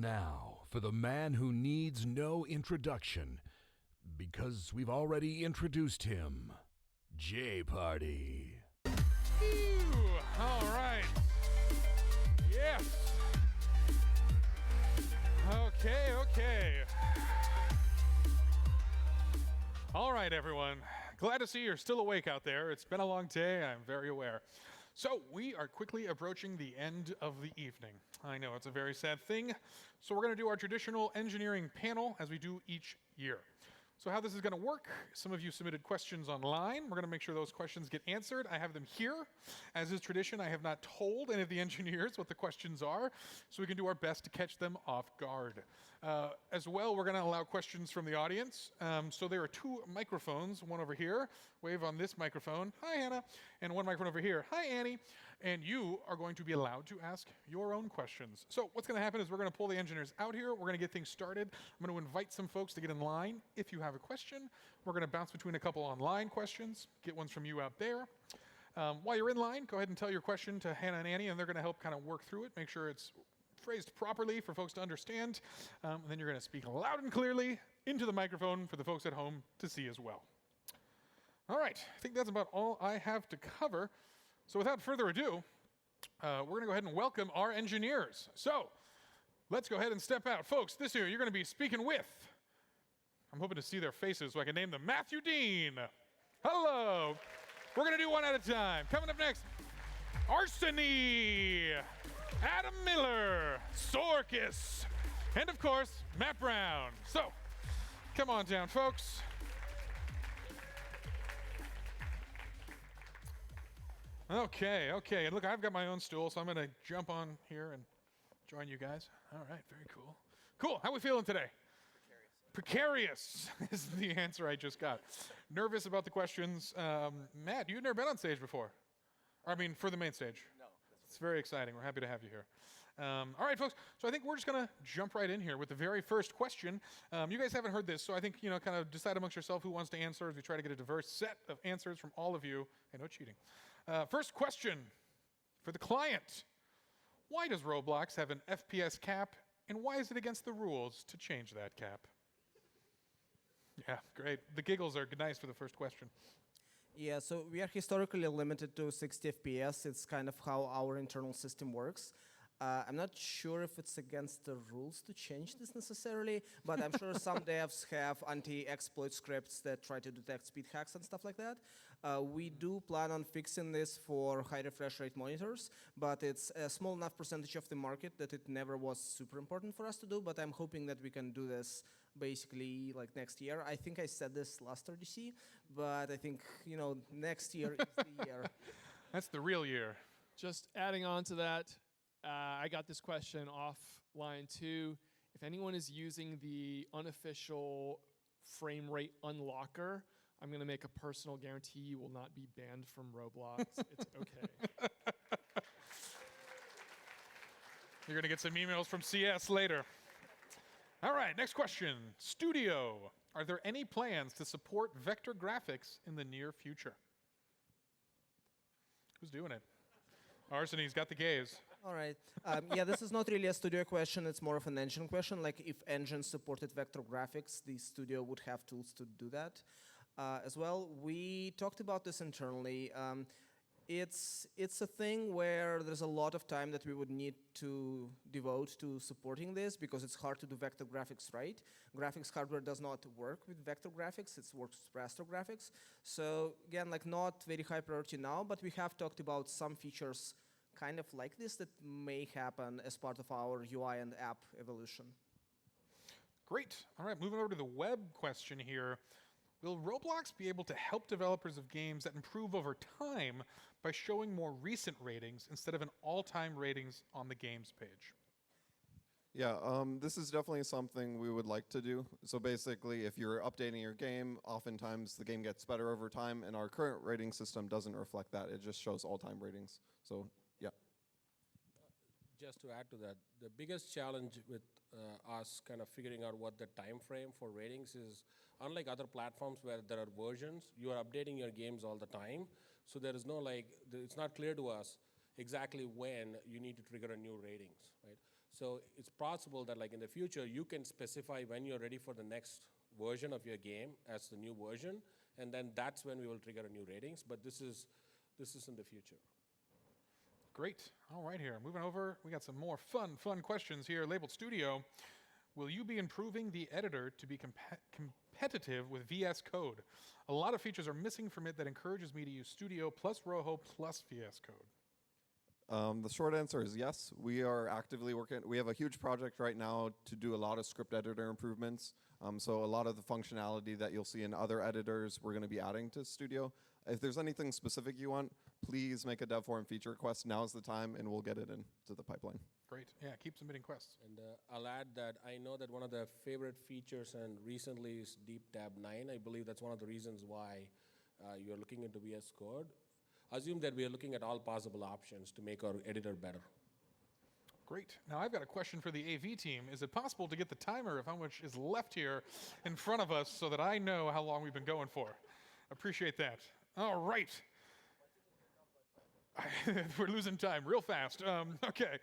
now for the man who needs no introduction, because we've already introduced him, J Party. All right. Yes. Okay. All right, everyone. Glad to see you're still awake out there. It's been a long day, I'm very aware. So we are quickly approaching the end of the evening. I know it's a very sad thing. So we're going to do our traditional engineering panel as we do each year. So how this is going to work, some of you submitted questions online. We're going to make sure those questions get answered. I have them here. As is tradition, I have not told any of the engineers what the questions are, so we can do our best to catch them off guard. As well, we're going to allow questions from the audience. So there are two microphones, one over here. Wave on this microphone. Hi, Hannah. And one microphone over here. Hi, Annie. And you are going to be allowed to ask your own questions. So what's going to happen is we're going to pull the engineers out here. We're going to get things started. I'm going to invite some folks to get in line. If you have a question, we're going to bounce between a couple online questions, get ones from you out there. While you're in line, go ahead and tell your question to Hannah and Annie, and they're going to help kind of work through it, make sure it's phrased properly for folks to understand. And then you're going to speak loud and clearly into the microphone for the folks at home to see as well. All right, I think that's about all I have to cover. So without further ado, we're going to go ahead and welcome our engineers. So let's go ahead and step out. Folks, this year you're going to be speaking with, I'm hoping to see their faces so I can name them, Matthew Dean. Hello. We're going to do one at a time. Coming up next, Arseny, Adam Miller, Sorkis, and of course, Matt Brown. So come on down, folks. Okay. And look, I've got my own stool, so I'm going to jump on here and join you guys. All right, very cool. Cool, how we feeling today? Precarious is the answer I just got. Nervous about the questions. Matt, you've never been on stage before? I mean, for the main stage? No. It's very exciting. We're happy to have you here. All right, folks. So I think we're just going to jump right in here with the very first question. You guys haven't heard this, so I think, kind of decide amongst yourself who wants to answer as we try to get a diverse set of answers from all of you. Hey, no cheating. First question for the client. Why does Roblox have an FPS cap, and why is it against the rules to change that cap? Yeah, great. The giggles are nice for the first question. Yeah, so we are historically limited to 60 FPS. It's kind of how our internal system works. I'm not sure if it's against the rules to change this necessarily, but I'm sure some devs have anti-exploit scripts that try to detect speed hacks and stuff like that. We do plan on fixing this for high refresh rate monitors, but it's a small enough percentage of the market that it never was super important for us to do, but I'm hoping that we can do this basically like next year. I think I said this last RDC, but I think, next year is the year. That's the real year. Just adding on to that, I got this question offline too. If anyone is using the unofficial frame rate unlocker, I'm going to make a personal guarantee you will not be banned from Roblox. It's okay. You're going to get some emails from CS later. All right, next question. Studio, are there any plans to support vector graphics in the near future? Who's doing it? Arseny's got the gaze. All right. Yeah, this is not really a studio question. It's more of an engine question. Like if engines supported vector graphics, the studio would have tools to do that. As well, we talked about this internally. It's a thing where there's a lot of time that we would need to devote to supporting this because it's hard to do vector graphics right. Graphics hardware does not work with vector graphics. It works with raster graphics. So again, like not very high priority now, but we have talked about some features kind of like this that may happen as part of our UI and app evolution. Great. All right, moving over to the web question here. Will Roblox be able to help developers of games that improve over time by showing more recent ratings instead of an all-time ratings on the games page? Yeah, this is definitely something we would like to do. So basically, if you're updating your game, oftentimes the game gets better over time, and our current rating system doesn't reflect that. It just shows all-time ratings. So, yeah. Just to add to that, the biggest challenge with us kind of figuring out what the time frame for ratings is, unlike other platforms where there are versions, you are updating your games all the time. So there is no it's not clear to us exactly when you need to trigger a new ratings, right? So it's possible that like in the future, you can specify when you're ready for the next version of your game as the new version, and then that's when we will trigger a new ratings. But this is in the future. Great. All right, here. Moving over, we got some more fun questions here labeled Studio. Will you be improving the editor to be competitive with VS Code? A lot of features are missing from it that encourages me to use Studio plus Rojo plus VS Code. The short answer is yes. We are actively working. We have a huge project right now to do a lot of script editor improvements. So a lot of the functionality that you'll see in other editors, we're going to be adding to Studio. If there's anything specific you want, please make a dev forum feature request. Now's the time, and we'll get it into the pipeline. Great. Yeah, keep submitting quests. And I'll add that I know that one of the favorite features and recently is Deep Tab 9. I believe that's one of the reasons why you're looking into VS Code. Assume that we are looking at all possible options to make our editor better. Great. Now I've got a question for the AV team. Is it possible to get the timer of how much is left here in front of us so that I know how long we've been going for? Appreciate that. All right. We're losing time real fast. Okay.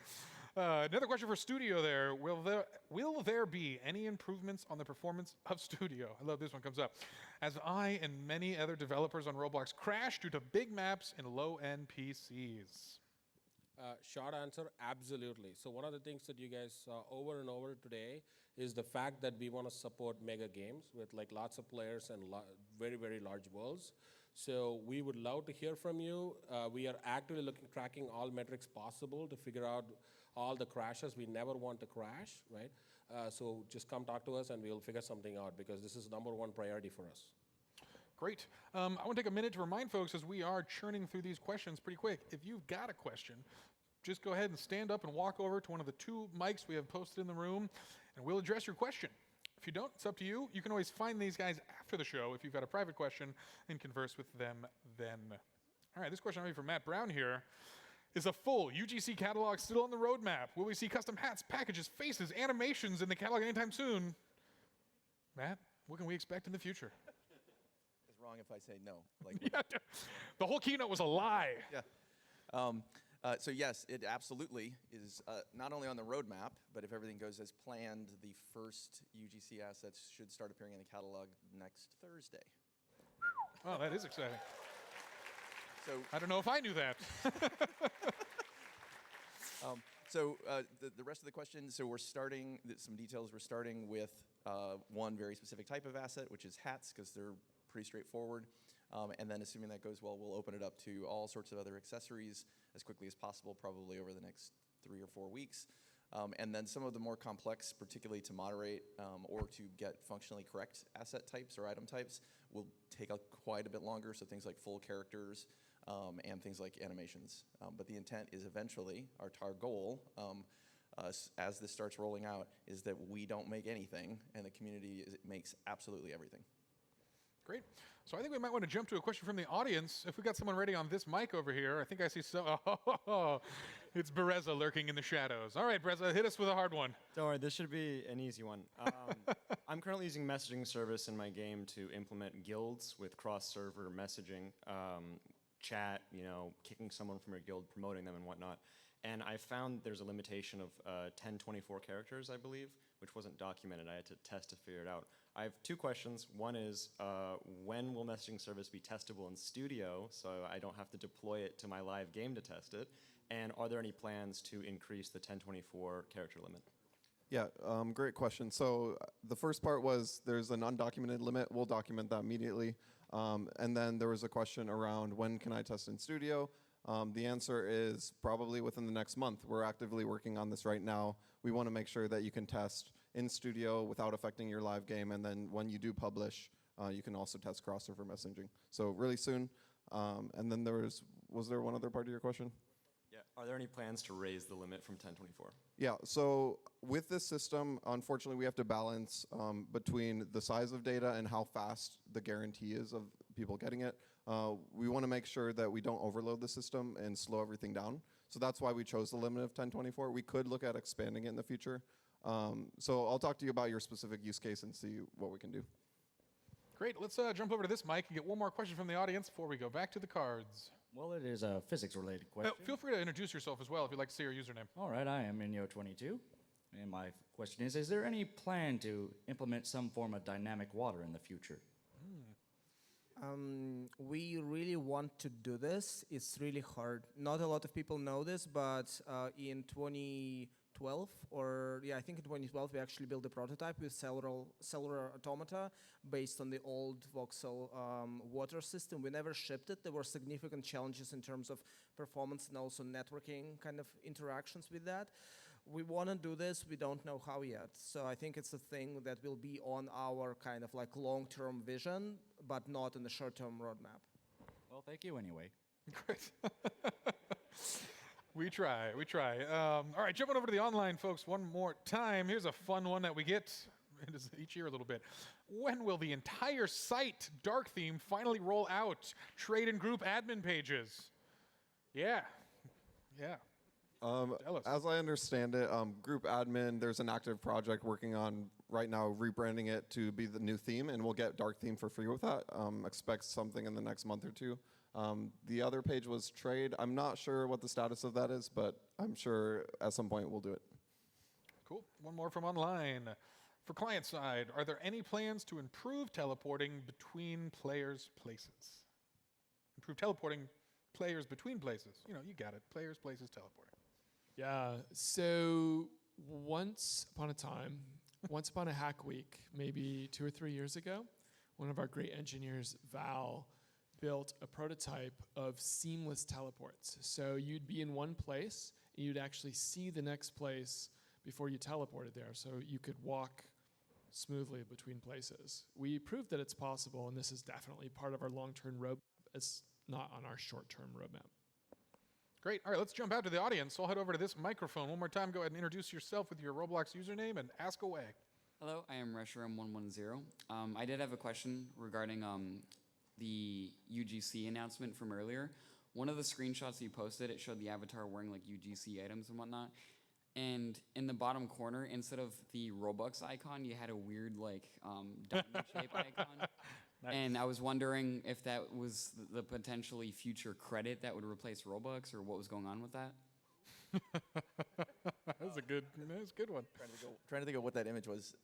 Another question for Studio there. Will there be any improvements on the performance of Studio? I love this one comes up. As I and many other developers on Roblox crash due to big maps and low-end PCs. Short answer, absolutely. So one of the things that you guys saw over and over today is the fact that we want to support mega games with like lots of players and very, very large worlds. So we would love to hear from you. We are actively tracking all metrics possible to figure out all the crashes. We never want to crash, right? So just come talk to us and we'll figure something out because this is #1 priority for us. Great. I want to take a minute to remind folks as we are churning through these questions pretty quick. If you've got a question, just go ahead and stand up and walk over to one of the 2 mics we have posted in the room, and we'll address your question. If you don't, it's up to you. You can always find these guys after the show if you've got a private question and converse with them then. All right, this question will be from Matt Brown here. Is a full UGC catalog still on the roadmap? Will we see custom hats, packages, faces, animations in the catalog anytime soon? Matt, what can we expect in the future? It's wrong if I say no. Yeah, the whole keynote was a lie. Yeah. So yes, it absolutely is not only on the roadmap, but if everything goes as planned, the first UGC assets should start appearing in the catalog next Thursday. Oh, that is exciting. So I don't know if I knew that. The rest of the question, so we're starting, some details, we're starting with one very specific type of asset, which is hats, because they're pretty straightforward. And then assuming that goes well, we'll open it up to all sorts of other accessories as quickly as possible, probably over the next 3 or 4 weeks. And then some of the more complex, particularly to moderate or to get functionally correct asset types or item types, will take quite a bit longer. So things like full characters and things like animations. But the intent is eventually, our goal, as this starts rolling out, is that we don't make anything and the community makes absolutely everything. Great. So I think we might want to jump to a question from the audience. If we got someone ready on this mic over here, I think I see it's Bereza lurking in the shadows. All right, Bereza, hit us with a hard one. Don't worry, this should be an easy one. I'm currently using messaging service in my game to implement guilds with cross-server messaging, chat, kicking someone from your guild, promoting them and whatnot. And I found there's a limitation of 1024 characters, I believe, which wasn't documented. I had to test to figure it out. I have 2 questions. One is, when will messaging service be testable in Studio so I don't have to deploy it to my live game to test it? And are there any plans to increase the 1024 character limit? Yeah, great question. So the first part was there's an undocumented limit. We'll document that immediately. And then there was a question around when can I test in Studio? The answer is probably within the next month. We're actively working on this right now. We want to make sure that you can test in Studio without affecting your live game, and then when you do publish, you can also test crossover messaging. So really soon. And then was there one other part of your question? Yeah. Are there any plans to raise the limit from 1024? Yeah, so with this system, unfortunately, we have to balance between the size of data and how fast the guarantee is of people getting it. We want to make sure that we don't overload the system and slow everything down. So that's why we chose the limit of 1024. We could look at expanding it in the future. So I'll talk to you about your specific use case and see what we can do. Great. Let's jump over to this mic and get one more question from the audience before we go back to the cards. Well, it is a physics-related question. Feel free to introduce yourself as well if you'd like to say your username. All right, I am Inyo22. And my question is there any plan to implement some form of dynamic water in the future? We really want to do this. It's really hard. Not a lot of people know this, but in 2012, I think in 2012, we actually built a prototype with cellular automata based on the old voxel water system. We never shipped it. There were significant challenges in terms of performance and also networking kind of interactions with that. We want to do this. We don't know how yet. So I think it's a thing that will be on our kind of like long-term vision, but not in the short-term roadmap. Well, thank you anyway. Great. We try. All right, jumping over to the online folks one more time. Here's a fun one that we get each year a little bit. When will the entire site dark theme finally roll out? Trade and group admin pages. Yeah. Tell us. As I understand it, group admin, there's an active project working on right now rebranding it to be the new theme, and we'll get dark theme for free with that. Expect something in the next month or two. The other page was trade. I'm not sure what the status of that is, but I'm sure at some point we'll do it. Cool. One more from online. For client side, are there any plans to improve teleporting between players' places? Improve teleporting players between places. You know, you got it. Players, places, teleporting. Yeah, so once upon a hack week, maybe 2 or 3 years ago, one of our great engineers, Val, built a prototype of seamless teleports. So you'd be in one place, and you'd actually see the next place before you teleported there, so you could walk smoothly between places. We proved that it's possible, and this is definitely part of our long-term roadmap. It's not on our short-term roadmap. Great. All right, let's jump out to the audience. I'll head over to this microphone. One more time, go ahead and introduce yourself with your Roblox username and ask away. Hello, I am Reshiram110. I did have a question regarding the UGC announcement from earlier. One of the screenshots you posted, it showed the avatar wearing like UGC items and whatnot. And in the bottom corner, instead of the Robux icon, you had a weird like diamond shape icon. Nice. And I was wondering if that was the potentially future credit that would replace Robux, or what was going on with that. That's a good one. Trying to think of what that image was.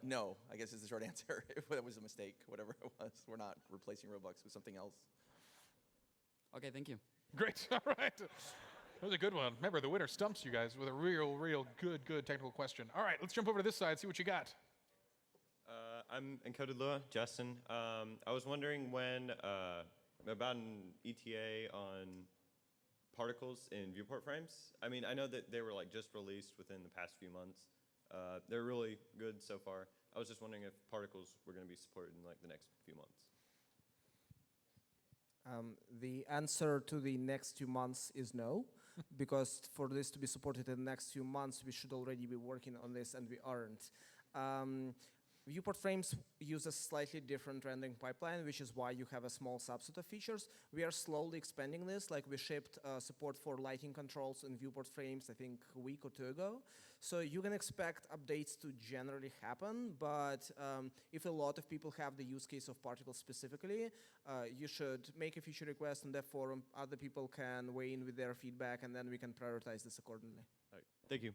No, I guess is the short answer. If that was a mistake, whatever it was, we're not replacing Robux with something else. Okay, thank you. Great. All right. That was a good one. Remember, the winner stumps you guys with a real good technical question. All right, let's jump over to this side, see what you got. I'm Encoded Lua, Justin. I was wondering when, about an ETA on particles in viewport frames. I mean, I know that they were like just released within the past few months. They're really good so far. I was just wondering if particles were going to be supported in like the next few months. The answer to the next 2 months is no, because for this to be supported in the next few months, we should already be working on this, and we aren't. Viewport frames use a slightly different rendering pipeline, which is why you have a small subset of features. We are slowly expanding this. Like we shipped support for lighting controls in viewport frames, I think a week or 2 ago. So you can expect updates to generally happen, but if a lot of people have the use case of particles specifically, you should make a feature request on that forum. Other people can weigh in with their feedback, and then we can prioritize this accordingly. All right. Thank you.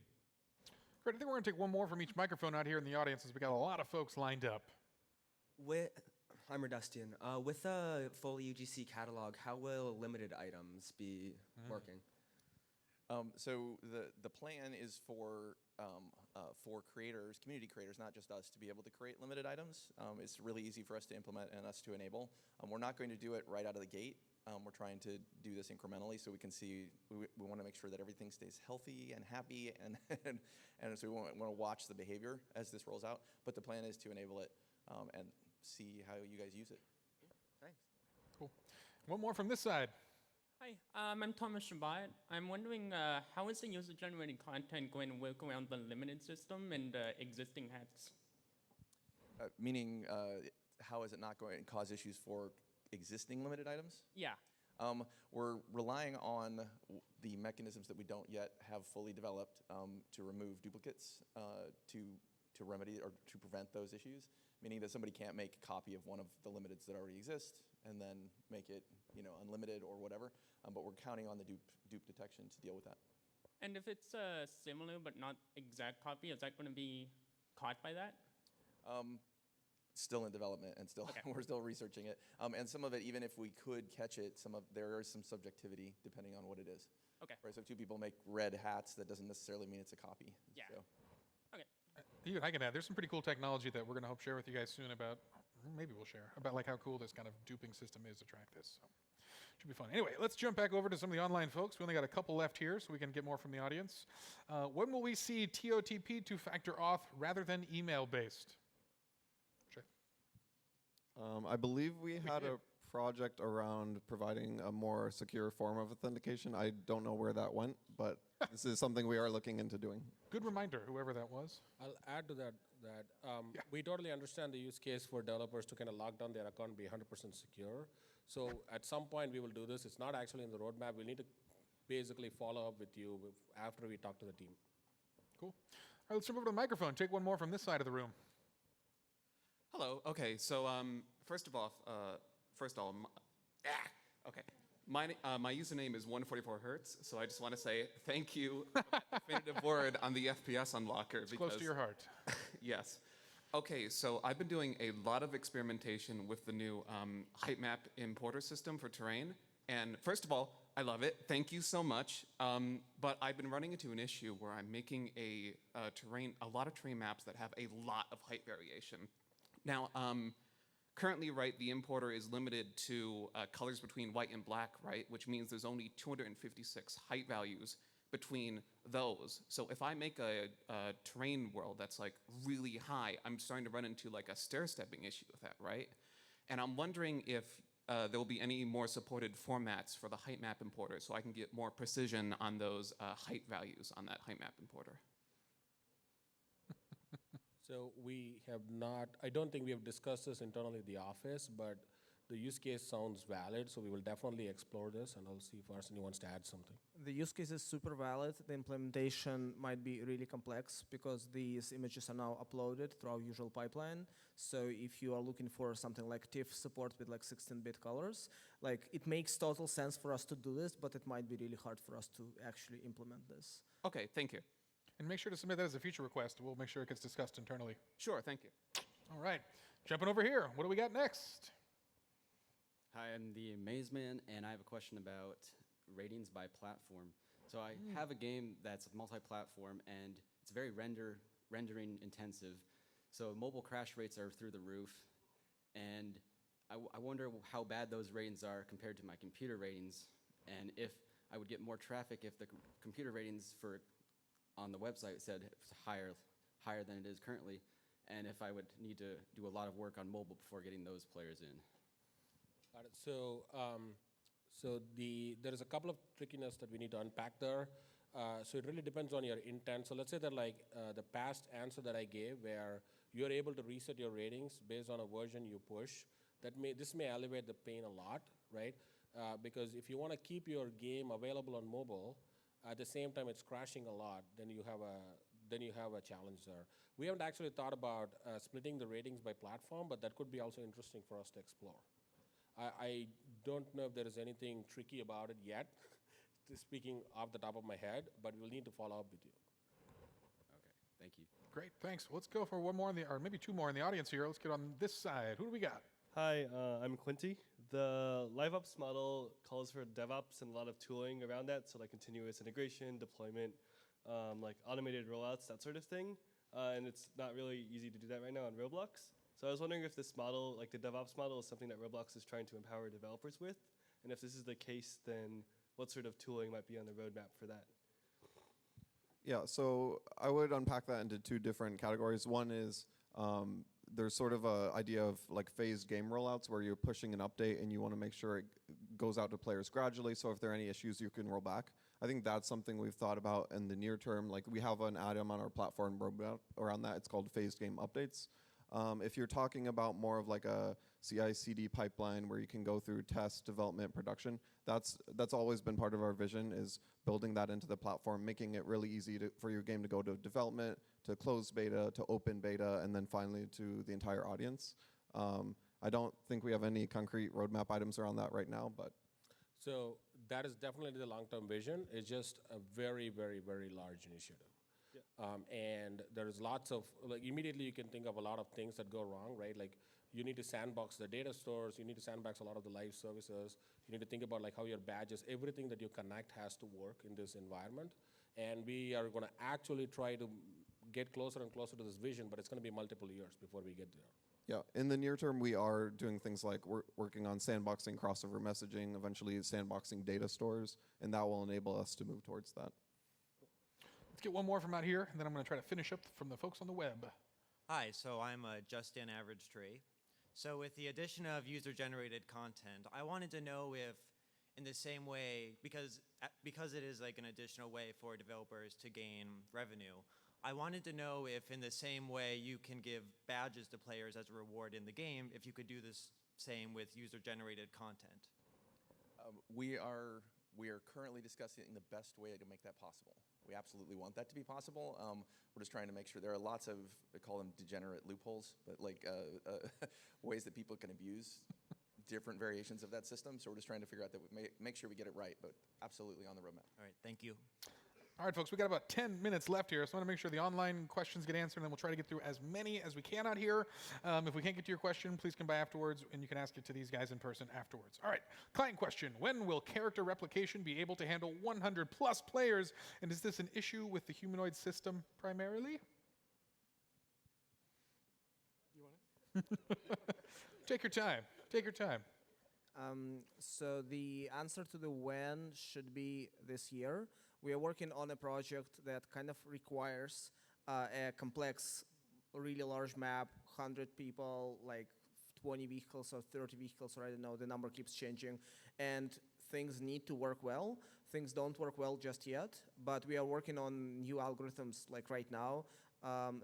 Great. I think we're going to take one more from each microphone out here in the audience, as we got a lot of folks lined up. I'm Redustian. With a full UGC catalog, how will limited items be working? So the plan is for creators, community creators, not just us, to be able to create limited items. It's really easy for us to implement and us to enable. We're not going to do it right out of the gate. We're trying to do this incrementally so we can see, we want to make sure that everything stays healthy and happy, and so we want to watch the behavior as this rolls out. But the plan is to enable it and see how you guys use it. Thanks. Cool. One more from this side. Hi, I'm Thomas Shabbat. I'm wondering how is the user-generated content going to work around the limited system and existing hacks? Meaning, how is it not going to cause issues for existing limited items? Yeah. We're relying on the mechanisms that we don't yet have fully developed to remove duplicates, to remedy or to prevent those issues, meaning that somebody can't make a copy of one of the limiteds that already exist and then make it unlimited or whatever. But we're counting on the dupe detection to deal with that. And if it's similar but not exact copy, is that going to be caught by that? Still in development and still Okay. we're still researching it. And some of it, even if we could catch it, there is some subjectivity depending on what it is. Okay. Right. So if two people make red hats, that doesn't necessarily mean it's a copy. Yeah. So. Okay. Even I can add, there's some pretty cool technology that we're going to hope share with you guys soon about, maybe we'll share, about like how cool this kind of duping system is to track this. So should be fun. Anyway, let's jump back over to some of the online folks. We only got a couple left here, so we can get more from the audience. When will we see TOTP two-factor auth rather than email-based? Sure. I believe we had a project around providing a more secure form of authentication. I don't know where that went, but this is something we are looking into doing. Good reminder, whoever that was. I'll add to that we totally understand the use case for developers to kind of lock down their account and be 100% secure. So at some point we will do this. It's not actually in the roadmap. We need to basically follow up with you after we talk to the team. Cool. All right, let's jump over to the microphone. Take one more from this side of the room. Hello. Okay. So first of all, okay. My username is 144Hz, so I just want to say thank you for that definitive word on the FPS unlocker. It's close to your heart. Yes. Okay, so I've been doing a lot of experimentation with the new height map importer system for terrain. And first of all, I love it. Thank you so much. But I've been running into an issue where I'm making a lot of terrain maps that have a lot of height variation. Now, currently, right, the importer is limited to colors between white and black, right, which means there's only 256 height values between those. So if I make a terrain world that's like really high, I'm starting to run into like a stair-stepping issue with that, right? And I'm wondering if there will be any more supported formats for the height map importer so I can get more precision on those height values on that height map importer. So we have not, I don't think we have discussed this internally at the office, but the use case sounds valid, so we will definitely explore this, and I'll see if Arseny wants to add something. The use case is super valid. The implementation might be really complex because these images are now uploaded through our usual pipeline. So if you are looking for something like TIFF support with like 16-bit colors, like it makes total sense for us to do this, but it might be really hard for us to actually implement this. Okay, thank you. And make sure to submit that as a feature request. We'll make sure it gets discussed internally. Sure, thank you. All right, jumping over here. What do we got next? Hi, I'm the Amazeman, and I have a question about ratings by platform. So I have a game that's multi-platform, and it's very rendering intensive. So mobile crash rates are through the roof, and I wonder how bad those ratings are compared to my computer ratings, and if I would get more traffic if the computer ratings on the website said it's higher than it is currently, and if I would need to do a lot of work on mobile before getting those players in. Got it. So there is a couple of trickiness that we need to unpack there. So it really depends on your intent. So let's say that like the past answer that I gave, where you're able to reset your ratings based on a version you push, this may elevate the pain a lot, right? Because if you want to keep your game available on mobile, at the same time it's crashing a lot, then you have a challenge there. We haven't actually thought about splitting the ratings by platform, but that could be also interesting for us to explore. I don't know if there is anything tricky about it yet, speaking off the top of my head, but we'll need to follow up with you. Okay, thank you. Great, thanks. Let's go for one more, or maybe two more in the audience here. Let's get on this side. Who do we got? Hi, I'm Quinty. The LiveOps model calls for DevOps and a lot of tooling around that, so like continuous integration, deployment, like automated rollouts, that sort of thing. And it's not really easy to do that right now on Roblox. So I was wondering if this model, like the DevOps model, is something that Roblox is trying to empower developers with. And if this is the case, then what sort of tooling might be on the roadmap for that? Yeah, so I would unpack that into two different categories. One is there's sort of an idea of like phased game rollouts where you're pushing an update and you want to make sure it goes out to players gradually, so if there are any issues, you can roll back. I think that's something we've thought about in the near term. Like we have an item on our platform roadmap around that. It's called phased game updates. If you're talking about more of like a CI/CD pipeline where you can go through test, development, production, that's always been part of our vision, is building that into the platform, making it really easy for your game to go to development, to closed beta, to open beta, and then finally to the entire audience. I don't think we have any concrete roadmap items around that right now, but. So that is definitely the long-term vision. It's just a very, very, very large initiative. And there's lots of, like, immediately you can think of a lot of things that go wrong, right? Like, you need to sandbox the data stores, you need to sandbox a lot of the live services, you need to think about like how your badges, everything that you connect has to work in this environment. And we are gonna actually try to get closer and closer to this vision, but it's gonna be multiple years before we get there. Yeah, in the near term, we are doing things like working on sandboxing crossover messaging, eventually sandboxing data stores, and that will enable us to move towards that. Let's get one more from out here, and then I'm going to try to finish up from the folks on the web. Hi, so I'm Justin Average Tree. So with the addition of user-generated content, I wanted to know if, in the same way, because it is like an additional way for developers to gain revenue, I wanted to know if, in the same way, you can give badges to players as a reward in the game, if you could do this same with user-generated content. We are currently discussing the best way to make that possible. We absolutely want that to be possible. We're just trying to make sure there are lots of, they call them degenerate loopholes, but like ways that people can abuse different variations of that system. So we're just trying to figure out that we make sure we get it right, but absolutely on the roadmap. All right, thank you. All right, folks, we got about 10 minutes left here, so I want to make sure the online questions get answered, and then we'll try to get through as many as we can out here. If we can't get to your question, please come by afterwards, and you can ask it to these guys in person afterwards. All right, client question. When will character replication be able to handle 100 plus players, and is this an issue with the humanoid system primarily? You want it? Take your time. Take your time. So the answer to the when should be this year. We are working on a project that kind of requires a complex, really large map, 100 people, like 20 vehicles or 30 vehicles, or I don't know, the number keeps changing. And things need to work well. Things don't work well just yet, but we are working on new algorithms like right now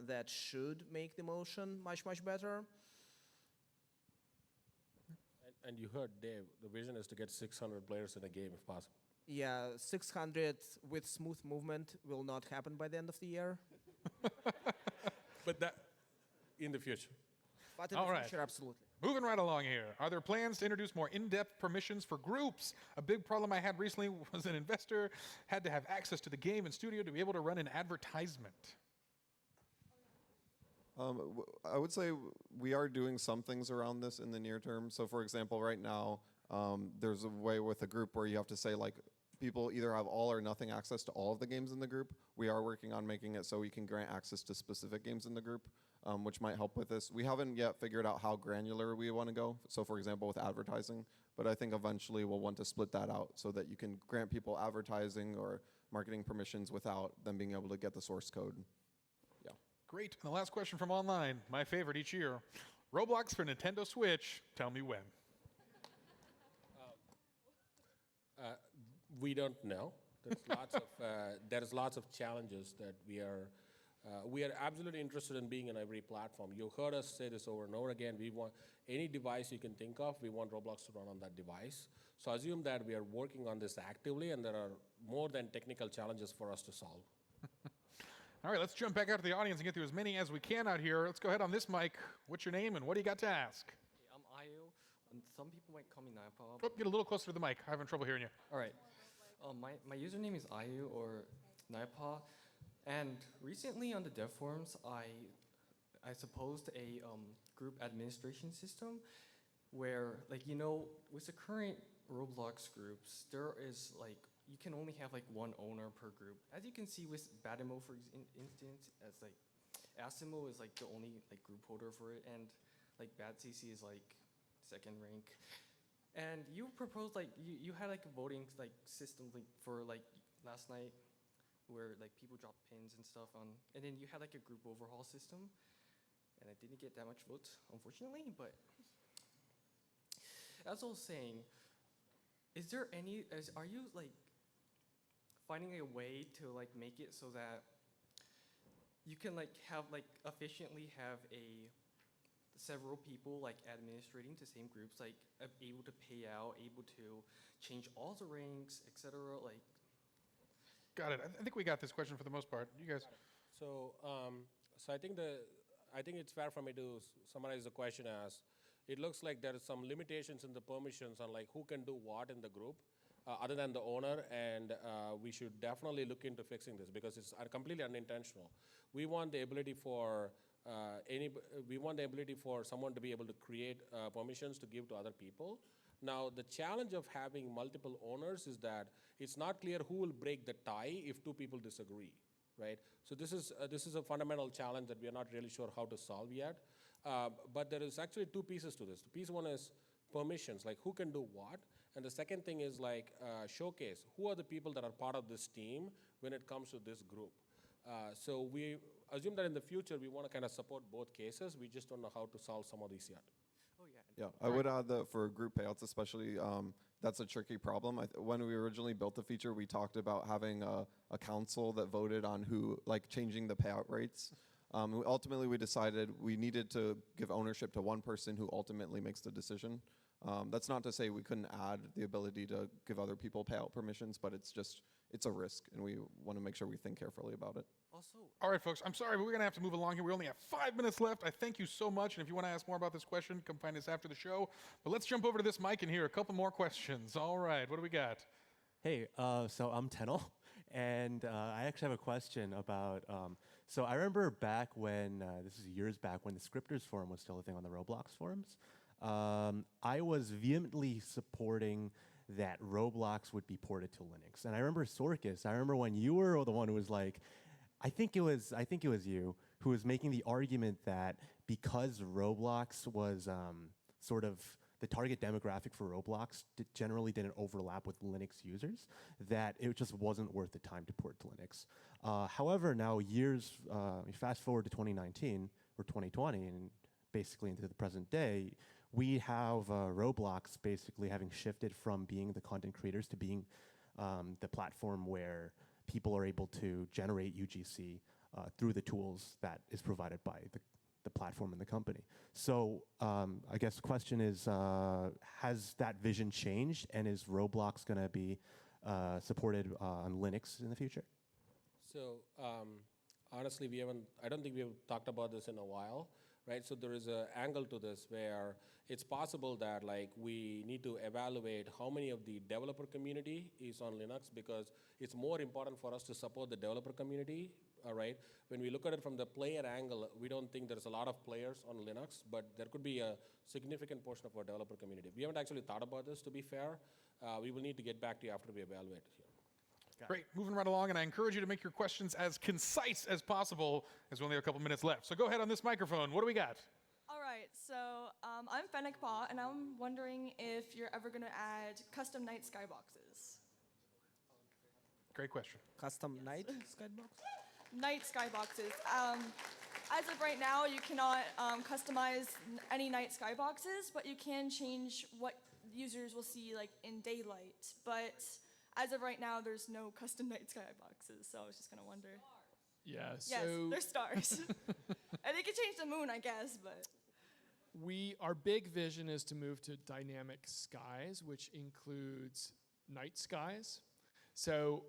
that should make the motion much, much better. And you heard Dave, the vision is to get 600 players in a game if possible. Yeah, 600 with smooth movement will not happen by the end of the year. But that, in the future. But in the future, absolutely. Moving right along here. Are there plans to introduce more in-depth permissions for groups? A big problem I had recently was an investor had to have access to the game and studio to be able to run an advertisement. I would say we are doing some things around this in the near term. So for example, right now, there's a way with a group where you have to say like, people either have all or nothing access to all of the games in the group. We are working on making it so we can grant access to specific games in the group, which might help with this. We haven't yet figured out how granular we want to go. So for example, with advertising, but I think eventually we'll want to split that out so that you can grant people advertising or marketing permissions without them being able to get the source code. Yeah. Great. And the last question from online, my favorite each year. Roblox for Nintendo Switch, tell me when. We don't know. There's lots of challenges that we are absolutely interested in being in every platform. You heard us say this over and over again. We want any device you can think of, we want Roblox to run on that device. So assume that we are working on this actively, and there are more than technical challenges for us to solve. All right, let's jump back out to the audience and get through as many as we can out here. Let's go ahead on this mic. What's your name and what do you got to ask? I'm Ayu, and some people might call me Naipa. Oh, get a little closer to the mic. I'm having trouble hearing you. All right. My username is Ayu or Naipa, and recently on the dev forums, I supposed a group administration system where, like, you know, with the current Roblox groups, there is like, you can only have like one owner per group. As you can see with Badimo, for instance, as like Asimo is like the only like group holder for it, and like BadCC is like second rank. And you proposed like you had like a voting like system like for like last night, where like people dropped pins and stuff on, and then you had like a group overhaul system, and I didn't get that much votes, unfortunately. But as I was saying, are you like finding a way to like make it so that you can like have like efficiently have several people like administrating the same groups, like able to pay out, able to change all the ranks, etc. Like, got it. I think we got this question for the most part. You guys. So, I think it's fair for me to summarize the question as, it looks like there are some limitations in the permissions on like who can do what in the group. other than the owner, and we should definitely look into fixing this because it's completely unintentional. We want the ability for someone to be able to create permissions to give to other people. Now, the challenge of having multiple owners is that it's not clear who will break the tie if two people disagree, right? So this is a fundamental challenge that we are not really sure how to solve yet. But there is actually two pieces to this. Piece one is permissions, like who can do what, and the second thing is like showcase who are the people that are part of this team when it comes to this group. So we assume that in the future we want to kind of support both cases. We just don't know how to solve some of these yet. Yeah, I would add that for group payouts especially, that's a tricky problem. When we originally built the feature, we talked about having a council that voted on changing the payout rates. Ultimately, we decided we needed to give ownership to one person who ultimately makes the decision. That's not to say we couldn't add the ability to give other people payout permissions, but it's a risk, and we want to make sure we think carefully about it. All right, folks, I'm sorry, but we're going to have to move along here. We only have 5 minutes left. I thank you so much, and if you want to ask more about this question, come find us after the show. But let's jump over to this mic and hear a couple more questions. All right, what do we got? Hey, so I'm Tenel, and I actually have a question about, so I remember back when, this is years back, when the Scripters Forum was still a thing on the Roblox forums, I was vehemently supporting that Roblox would be ported to Linux. And I remember Sorkis, I remember when you were the one who was like, I think it was you who was making the argument that because Roblox was sort of the target demographic for Roblox generally didn't overlap with Linux users, that it just wasn't worth the time to port to Linux. However, now fast forward to 2019 or 2020 and basically into the present day, we have Roblox basically having shifted from being the content creators to being the platform where people are able to generate UGC through the tools that is provided by the platform and the company. So I guess the question is, has that vision changed, and is Roblox going to be supported on Linux in the future? So honestly, I don't think we have talked about this in a while, right? So there is an angle to this where it's possible that we need to evaluate how many of the developer community is on Linux, because it's more important for us to support the developer community, right? When we look at it from the player angle, we don't think there's a lot of players on Linux, but there could be a significant portion of our developer community. We haven't actually thought about this, to be fair. We will need to get back to you after we evaluate it here. Great, moving right along, and I encourage you to make your questions as concise as possible, as we only have a couple minutes left. So go ahead on this microphone. What do we got? All right, so I'm Fennec Paw, and I'm wondering if you're ever going to add custom night skyboxes. Great question. Custom night skybox? Night skyboxes. As of right now, you cannot customize any night skyboxes, but you can change what users will see in daylight. But as of right now, there's no custom night skyboxes, so I was just going to wonder. Yeah, Yes, they're stars. And they could change the moon, I guess, but. Our big vision is to move to dynamic skies, which includes night skies. So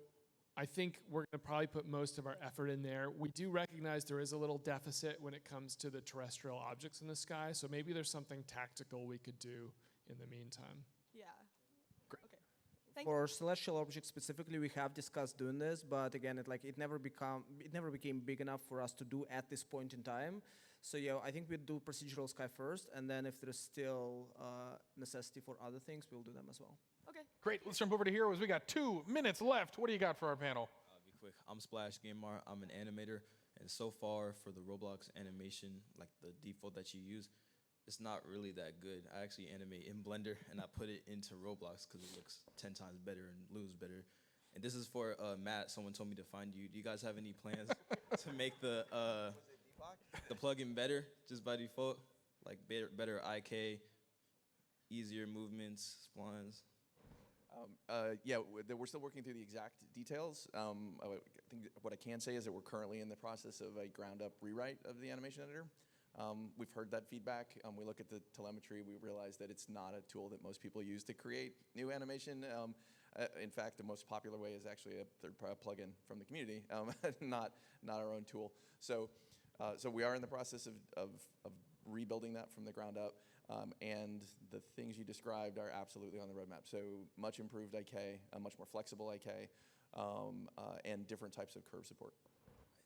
I think we're going to probably put most of our effort in there. We do recognize there is a little deficit when it comes to the terrestrial objects in the sky, so maybe there's something tactical we could do in the meantime. Yeah. Great. Okay. Thank For you. celestial objects specifically, we have discussed doing this, but again, it never became big enough for us to do at this point in time. So yeah, I think we'll do procedural sky first, and then if there's still necessity for other things, we'll do them as well. Okay. Great, let's jump over to Heroes. We got 2 minutes left. What do you got for our panel? I'll be quick. I'm Splash Gamer. I'm an animator, and so far for the Roblox animation, like the default that you use, it's not really that good. I actually animate in Blender, and I put it into Roblox because it looks 10 times better and moves better. And this is for Matt. Someone told me to find you. Do you guys have any plans to make the plugin better, just by default? Like better IK, easier movements, splines? Yeah, we're still working through the exact details. I think what I can say is that we're currently in the process of a ground-up rewrite of the animation editor. We've heard that feedback. We look at the telemetry. We realize that it's not a tool that most people use to create new animation. In fact, the most popular way is actually a third-party plugin from the community, not our own tool. So we are in the process of rebuilding that from the ground up. And the things you described are absolutely on the roadmap. So much improved IK, a much more flexible IK, and different types of curve support.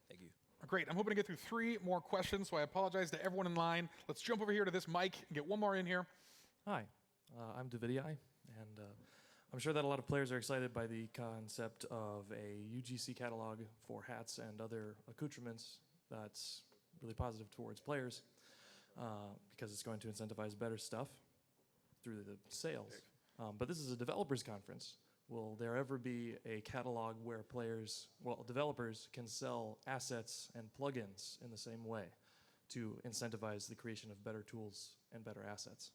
Thank you. Great. I'm hoping to get through 3 more questions, so I apologize to everyone in line. Let's jump over here to this mic and get one more in here. Hi, I'm Davidii, and I'm sure that a lot of players are excited by the concept of a UGC catalog for hats and other accoutrements that's really positive towards players because it's going to incentivize better stuff through the sales. But this is a developers conference. Will there ever be a catalog where developers can sell assets and plugins in the same way to incentivize the creation of better tools and better assets?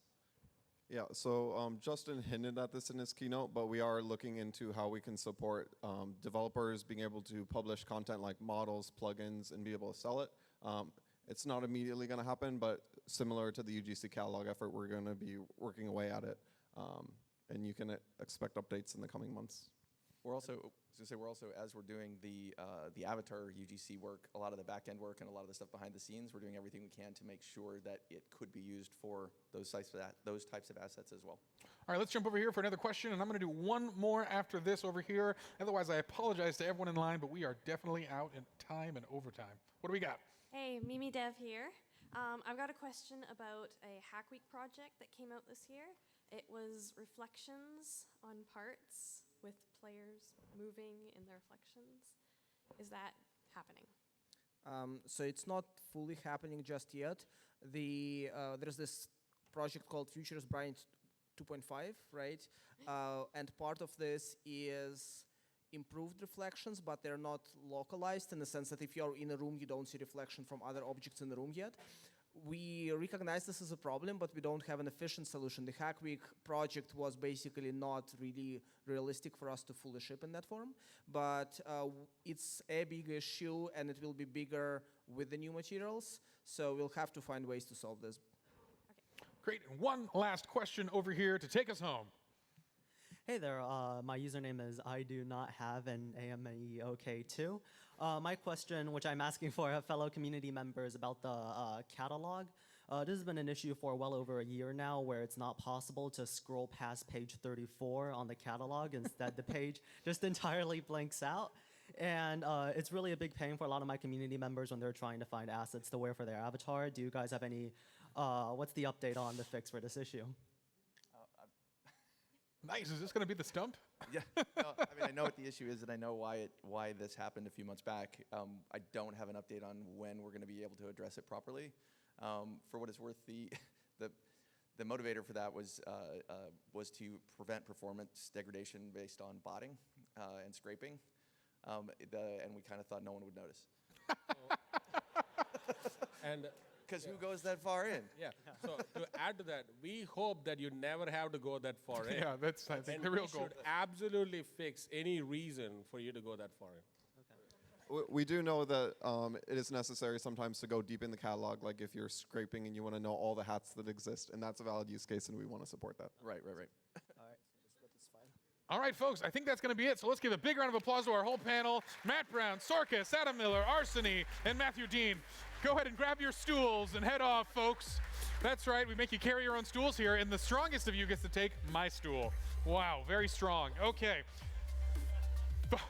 Yeah, so Justin hinted at this in his keynote, but we are looking into how we can support developers being able to publish content like models, plugins, and be able to sell it. It's not immediately going to happen, but similar to the UGC catalog effort, we're going to be working away at it. And you can expect updates in the coming months. We're also, as we're doing the Avatar UGC work, a lot of the back-end work and a lot of the stuff behind the scenes, we're doing everything we can to make sure that it could be used for those types of assets as well. All right, let's jump over here for another question, and I'm going to do one more after this over here. Otherwise, I apologize to everyone in line, but we are definitely out in time and overtime. What do we got? Hey, Mimi Dev here. I've got a question about a Hack Week project that came out this year. It was reflections on parts with players moving in their reflections. Is that happening? So it's not fully happening just yet. There's this project called Futures Bryant 2.5, right? And part of this is improved reflections, but they're not localized in the sense that if you're in a room, you don't see reflection from other objects in the room yet. We recognize this as a problem, but we don't have an efficient solution. The Hack Week project was basically not really realistic for us to fully ship in that form, but it's a big issue, and it will be bigger with the new materials, so we'll have to find ways to solve this. Great. And one last question over here to take us home. Hey there, my username is I do not have an AMEOK2. My question, which I'm asking for fellow community members about the catalog. This has been an issue for well over a year now where it's not possible to scroll past page 34 on the catalog. Instead, the page just entirely blanks out. And it's really a big pain for a lot of my community members when they're trying to find assets to wear for their avatar. Do you guys have any, what's the update on the fix for this issue? Nice. Is this going to be the stump? Yeah. No, I mean, I know what the issue is, and I know why this happened a few months back. I don't have an update on when we're going to be able to address it properly. For what it's worth, the motivator for that was to prevent performance degradation based on botting and scraping, and we kind of thought no one would notice. And because who goes that far in? Yeah. So to add to that, we hope that you never have to go that far in. Yeah, that's I think the real goal. We should absolutely fix any reason for you to go that far in. We do know that it is necessary sometimes to go deep in the catalog, like if you're scraping and you want to know all the hats that exist, and that's a valid use case, and we want to support that. Right. All right. That's fine. All right, folks, I think that's going to be it. So let's give a big round of applause to our whole panel. Matt Brown, Sorkis, Adam Miller, Arseny, and Matthew Dean. Go ahead and grab your stools and head off, folks. That's right, we make you carry your own stools here, and the strongest of you gets to take my stool. Wow, very strong. Okay.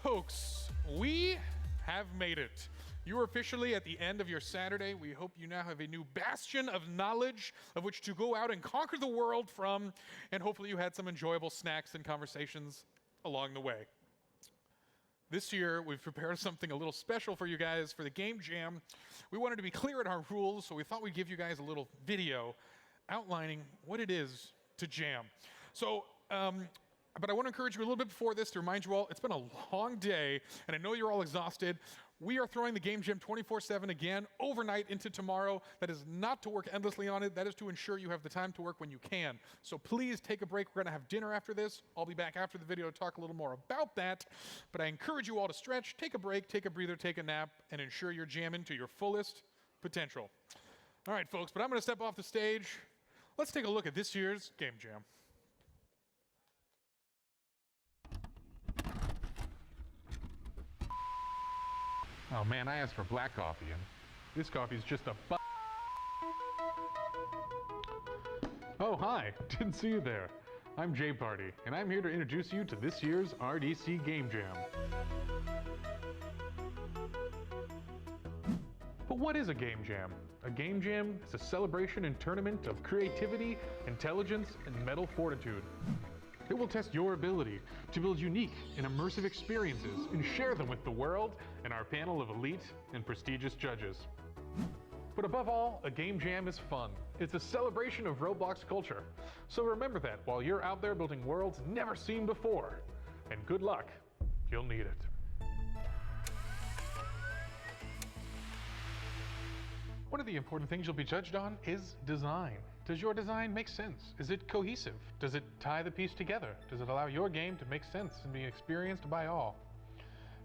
Folks, we have made it. You are officially at the end of your Saturday. We hope you now have a new bastion of knowledge of which to go out and conquer the world from, and hopefully you had some enjoyable snacks and conversations along the way. This year, we've prepared something a little special for you guys for the Game Jam. We wanted to be clear in our rules, so we thought we'd give you guys a little video outlining what it is to jam. So, but I want to encourage you a little bit before this to remind you all, it's been a long day, and I know you're all exhausted. We are throwing the Game Jam 24/7 again, overnight into tomorrow. That is not to work endlessly on it. That is to ensure you have the time to work when you can. So please take a break. We're going to have dinner after this. I'll be back after the video to talk a little more about that. But I encourage you all to stretch, take a break, take a breather, take a nap, and ensure you're jamming to your fullest potential. All right, folks, but I'm going to step off the stage. Let's take a look at this year's Game Jam. Oh man, I asked for black coffee, and this coffee is just a Hi, didn't see you there. I'm Jay Party, and I'm here to introduce you to this year's RDC Game Jam. But what is a game jam? A game jam is a celebration and tournament of creativity, intelligence, and mental fortitude. It will test your ability to build unique and immersive experiences and share them with the world and our panel of elite and prestigious judges. But above all, a game jam is fun. It's a celebration of Roblox culture. So remember that while you're out there building worlds never seen before. And good luck, you'll need it. One of the important things you'll be judged on is design. Does your design make sense? Is it cohesive? Does it tie the piece together? Does it allow your game to make sense and be experienced by all?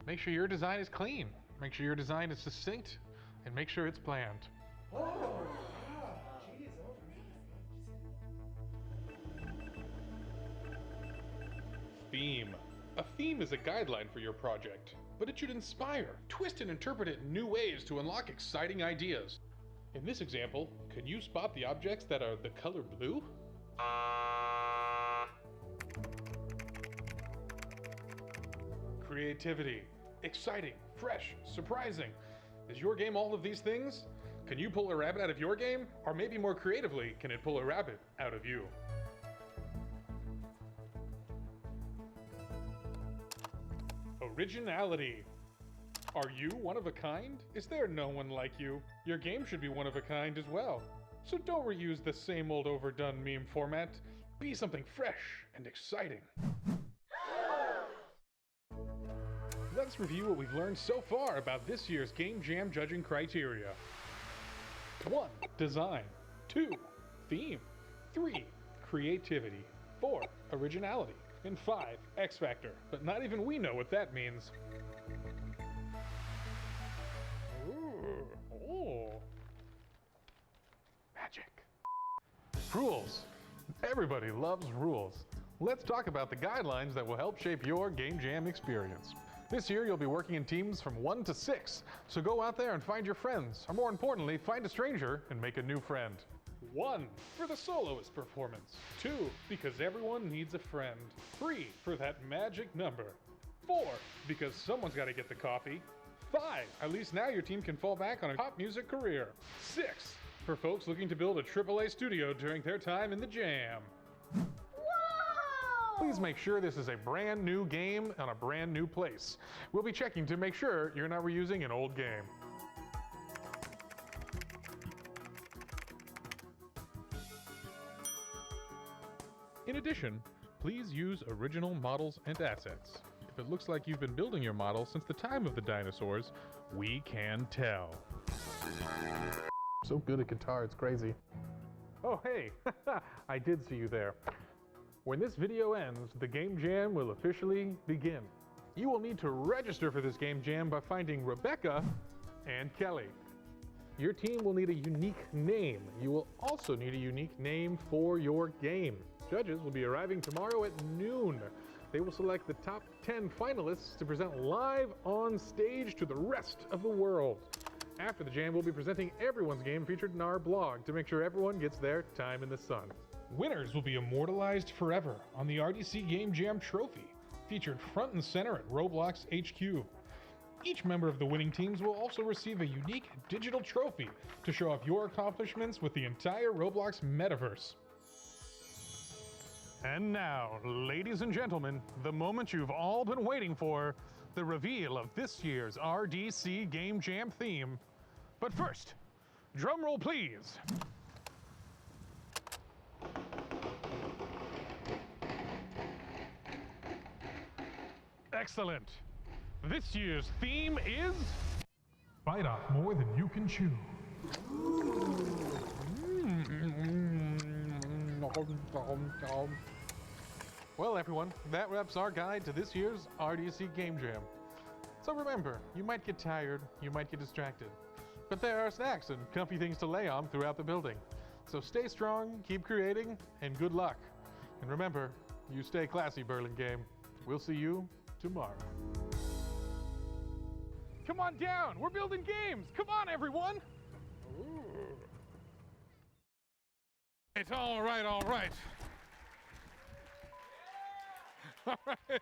Make sure your design is clean. Make sure your design is succinct. And make sure it's planned. Theme. A theme is a guideline for your project, but it should inspire, twist and interpret it in new ways to unlock exciting ideas. In this example, can you spot the objects that are the color blue? Creativity. Exciting, fresh, surprising. Is your game all of these things? Can you pull a rabbit out of your game? Or maybe more creatively, can it pull a rabbit out of you? Originality. Are you one of a kind? Is there no one like you? Your game should be one of a kind as well. So don't reuse the same old overdone meme format. Be something fresh and exciting. Let's review what we've learned so far about this year's Game Jam judging criteria. 1. Design. 2. Theme. 3. Creativity. 4. Originality. And 5. X Factor. But not even we know what that means. Magic. Rules. Everybody loves rules. Let's talk about the guidelines that will help shape your Game Jam experience. This year you'll be working in teams from 1 to 6, so go out there and find your friends, or more importantly, find a stranger and make a new friend. 1. For the soloist performance. 2. Because everyone needs a friend. 3. For that magic number. 4. Because someone's got to get the coffee. 5. At least now your team can fall back on a pop music career. 6. For folks looking to build a AAA studio during their time in the jam. Please make sure this is a brand new game on a brand new place. We'll be checking to make sure you're not reusing an old game. In addition, please use original models and assets. If it looks like you've been building your model since the time of the dinosaurs, we can tell. So good at guitar, it's crazy. Oh hey, I did see you there. When this video ends, the Game Jam will officially begin. You will need to register for this Game Jam by finding Rebecca and Kelly. Your team will need a unique name. You will also need a unique name for your game. Judges will be arriving tomorrow at noon. They will select the top 10 finalists to present live on stage to the rest of the world. After the jam, we'll be presenting everyone's game featured in our blog to make sure everyone gets their time in the sun. Winners will be immortalized forever on the RDC Game Jam trophy, featured front and center at Roblox HQ. Each member of the winning teams will also receive a unique digital trophy to show off your accomplishments with the entire Roblox metaverse. And now, ladies and gentlemen, the moment you've all been waiting for, the reveal of this year's RDC Game Jam theme. But first, drum roll please. Excellent. This year's theme is Bite Off More Than You Can Chew. Well, everyone, that wraps our guide to this year's RDC Game Jam. So remember, you might get tired, you might get distracted, but there are snacks and comfy things to lay on throughout the building. So stay strong, keep creating, and good luck. And remember, you stay classy, Burlingame. We'll see you tomorrow. Come on down, we're building games. Come on, everyone. all right, all right. All right.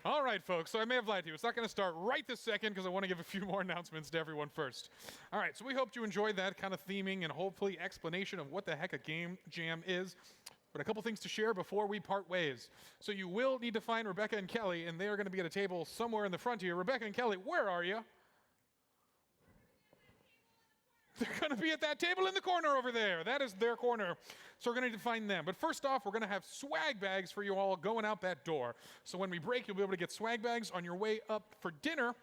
All right, folks, so I may have lied to you. It's not going to start right this second because I want to give a few more announcements to everyone first. All right, so we hope you enjoyed that kind of theming and hopefully explanation of what the heck a game jam is. But a couple things to share before we part ways. So you will need to find Rebecca and Kelly, and they are going to be at a table somewhere in the front here. Rebecca and Kelly, where are you? They're going to be at that table in the corner over there. That is their corner. So we're going to need to find them. But first off, we're going to have swag bags for you all going out that door. So when we break, you'll be able to get swag bags on your way up for dinner,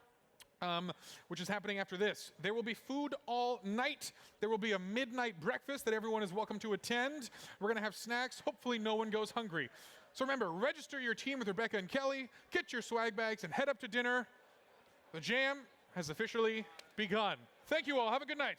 which is happening after this. There will be food all night. There will be a midnight breakfast that everyone is welcome to attend. We're going to have snacks. Hopefully no one goes hungry. So remember, register your team with Rebecca and Kelly, get your swag bags, and head up to dinner. The jam has officially begun. Thank you all. Have a good night.